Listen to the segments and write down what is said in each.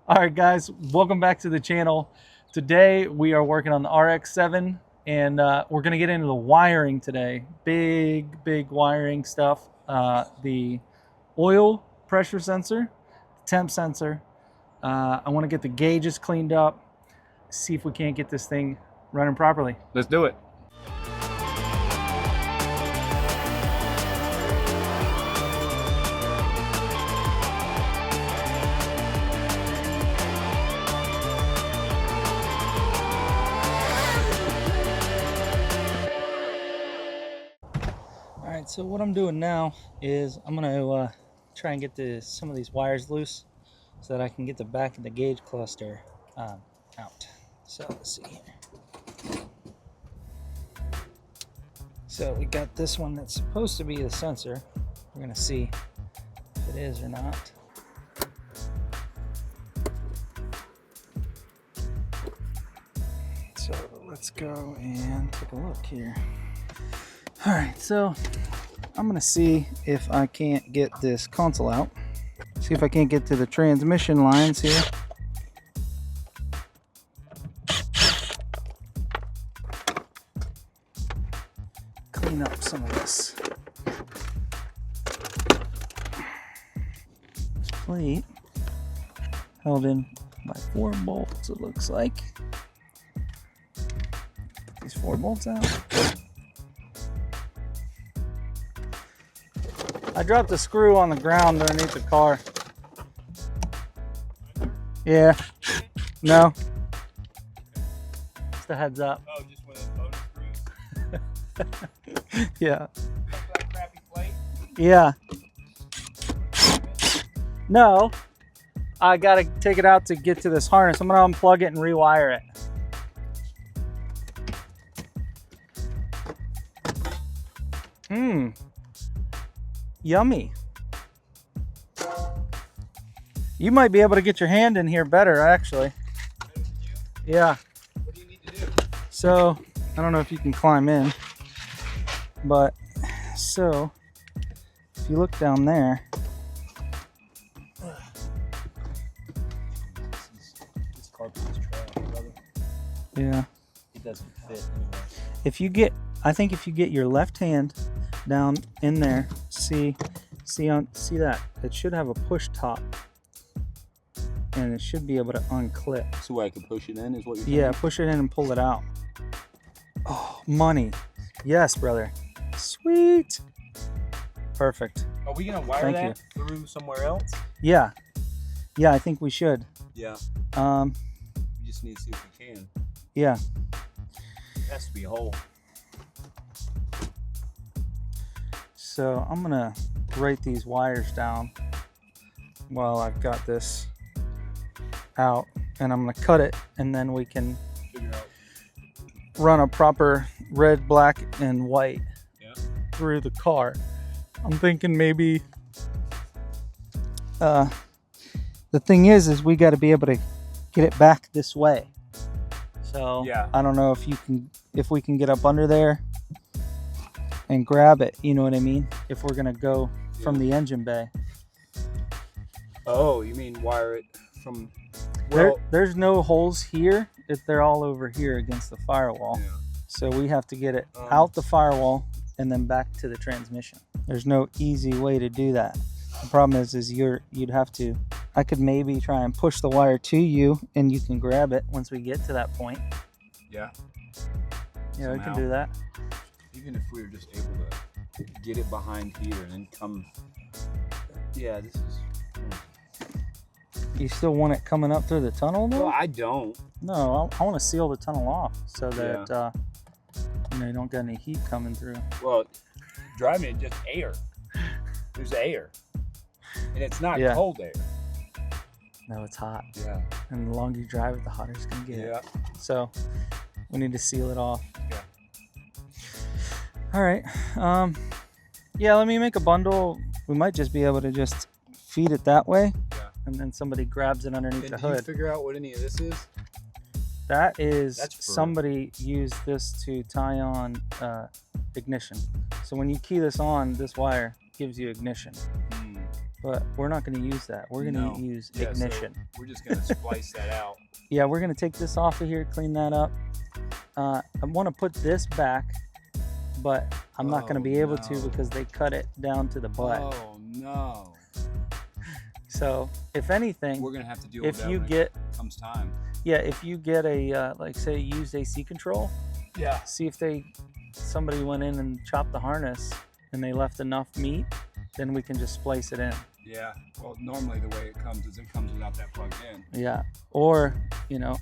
All right, guys, welcome back to the channel. Today we are working on the RX-7 and we're going to get into the wiring today. Big wiring stuff. The oil pressure sensor, temp sensor. I want to get the gauges cleaned up, see if we can't get this thing running properly. Let's do it. All right, so what I'm doing now is I'm going to try and get some of these wires loose so that I can get the back of the gauge cluster out. So let's see here. So we got this one that's supposed to be the sensor. We're going to see if it is or not. So let's go and take a look here. All right, so I'm gonna see if I can't get this console out. See if I can't get to the transmission lines here. Clean up some of this. This plate held in by 4 bolts, it looks like. Get these 4 bolts out. I dropped a screw on the ground underneath the car. Yeah. No. Just a heads up. Oh, just one of those bonus screws. Yeah. That crappy plate? Yeah. No. I gotta take it out to get to this harness. I'm gonna unplug it and rewire it. Yummy. You might be able to get your hand in here better, actually. Yeah. What do you need to do? So, I don't know if you can climb in, but so if you look down there, This carpet is trash, brother. yeah. It doesn't fit anyway. If you get, I think if you get your left hand down in there, see that it should have a push top, and it should be able to unclip. So I can push it in is what you're saying? Yeah, push it in and pull it out. Oh, money. Yes, brother. Sweet. Perfect. Are we gonna wire Thank that through somewhere else? Yeah. Yeah, I think we should. Yeah. Um, We just need to see if we can. yeah. It has to be a hole. So I'm gonna write these wires down while I've got this out, and I'm gonna cut it, and then we can Figure out. run a proper red, black, and white Yeah. through the car. I'm thinking maybe the thing is we got to be able to get it back this way. So Yeah. I don't know if we can get up under there and grab it, you know what I mean, if we're gonna go from the engine bay. Oh, you mean wire it from... Well, There's no holes here. They're all over here against the firewall. yeah. So we have to get it out the firewall and then back to the transmission. There's no easy way to do that. The problem is you'd have to, I could maybe try and push the wire to you and you can grab it once we get to that point. Yeah. Yeah, we can Somehow. do that. Even if we were just able to get it behind here and then come... Yeah, this is... You still want it coming up through the tunnel though? Well, I don't. No, I want to seal the tunnel off so that you don't get any heat coming through. Well, driving just air. There's air. And it's not Yeah. cold air. No, it's hot. Yeah. And the longer you drive it, the hotter it's going to get. Yeah. So we need to seal it off. Yeah. All right. Yeah, let me make a bundle. We might just be able to just feed it that way. Yeah. And then somebody grabs it underneath And the did you hood. figure out what any of this is? That is, That's for- somebody used this to tie on ignition. So when you key this on, this wire gives you ignition. but we're not going to use that. We're going to use ignition. So we're just going to splice that out. Yeah, we're going to take this off of here, clean that up. I want to put this back, but I'm not going to be able to because they cut it down to the butt. Oh no. So if anything, we're going to have to deal if with that you when get, it comes time. Yeah, if you get a, like say used AC control, Yeah. see if somebody went in and chopped the harness and they left enough meat, then we can just splice it in. Yeah, well, normally the way it comes is it comes without that plugged in. Yeah, or, you know,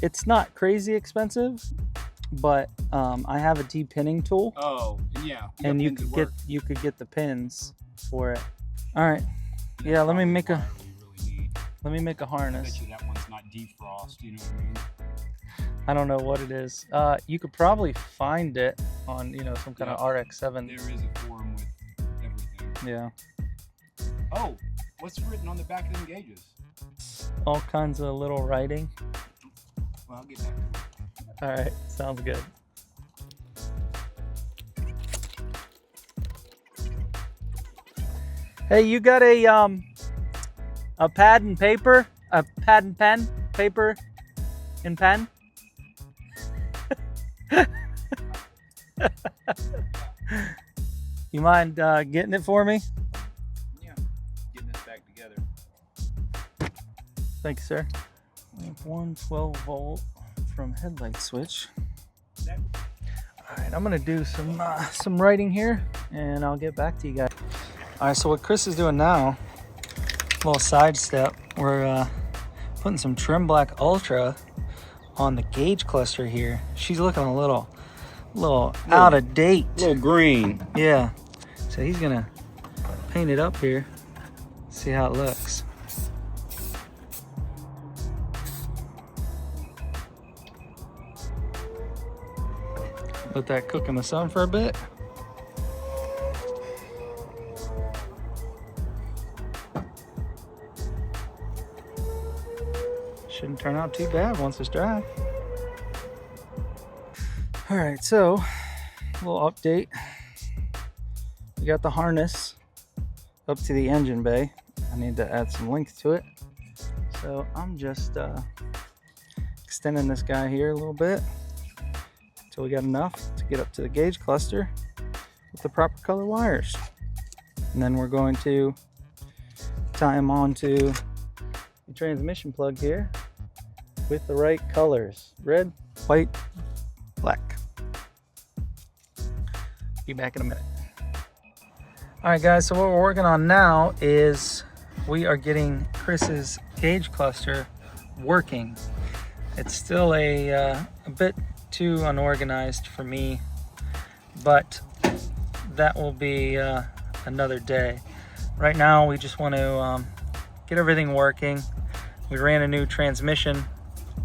it's not crazy expensive, but I have a depinning tool. Oh, yeah. And you could get the pins for it. All right. Yeah, let me make a harness. I bet you that one's not defrost, you know what I mean? I don't know what it is. You could probably find it on, you know, some kind of RX-7. There is a forum with everything. Yeah. Oh, what's written on the back of them gauges? All kinds of little writing. Well, I'll get back to it. All right, sounds good. Hey, you got a pad and paper? A pad and pen? Paper and pen? You mind getting it for me? Yeah, getting this back together. Thank you, sir. We have one 12-volt from headlight switch. All right, I'm gonna do some writing here, and I'll get back to you guys. All right, so what Chris is doing now, a little sidestep. We're putting some trim black ultra on the gauge cluster here. She's looking a little out of date. A little green. Yeah. So he's gonna paint it up here. See how it looks. Let that cook in the sun for a bit. Shouldn't turn out too bad once it's dry. All right, so a little update. We got the harness up to the engine bay. I need to add some length to it. So I'm just extending this guy here a little bit until we got enough to get up to the gauge cluster with the proper color wires. And then we're going to tie them onto the transmission plug here with the right colors: red, white, black. Be back in a minute. All right, guys, so what we're working on now is we are getting Chris's gauge cluster working. It's still a bit too unorganized for me, but that will be another day. Right now, we just want to get everything working. We ran a new transmission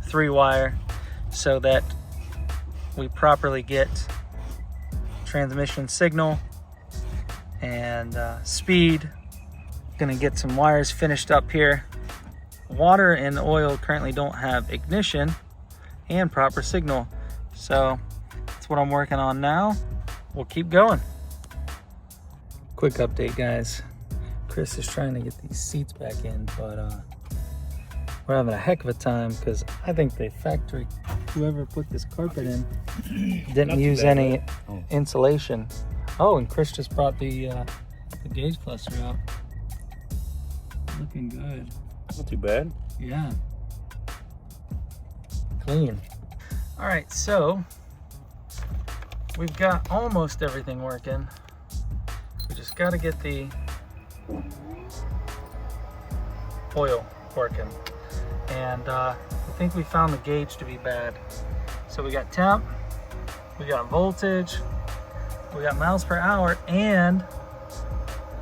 3-wire so that we properly get transmission signal and speed. Gonna get some wires finished up here. Water and oil currently don't have ignition and proper signal, so that's what I'm working on now. We'll keep going. Quick update, guys. Chris is trying to get these seats back in, but we're having a heck of a time because I think the factory, whoever put this carpet in, didn't use any insulation. Oh, and Chris just brought the gauge cluster out. Looking good. Not too bad. Yeah. Clean. All right, so we've got almost everything working. We just got to get the oil working. And I think we found the gauge to be bad. So we got temp, we got voltage, we got miles per hour, and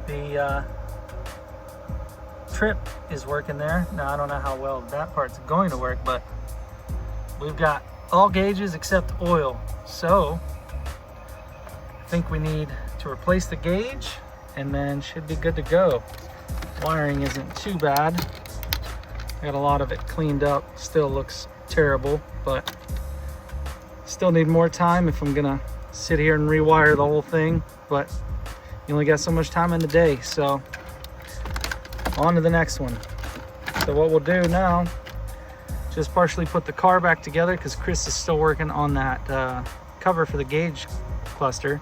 the trip is working there. Now I don't know how well that part's going to work, but we've got all gauges except oil. So I think we need to replace the gauge and then should be good to go. Wiring isn't too bad. I got a lot of it cleaned up. Still looks terrible, but still need more time if I'm gonna sit here and rewire the whole thing. But you only got so much time in the day, so on to the next one. So what we'll do now, just partially put the car back together because Chris is still working on that cover for the gauge cluster,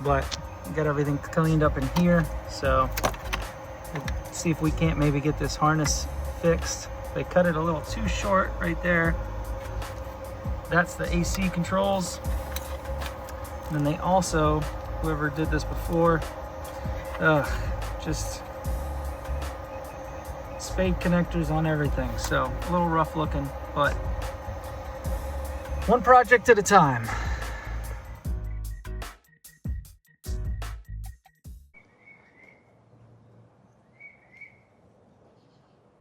but got everything cleaned up in here. So let's see if we can't maybe get this harness fixed. They cut it a little too short right there. That's the AC controls. And then they also, whoever did this before, just spade connectors on everything. So a little rough looking, but one project at a time.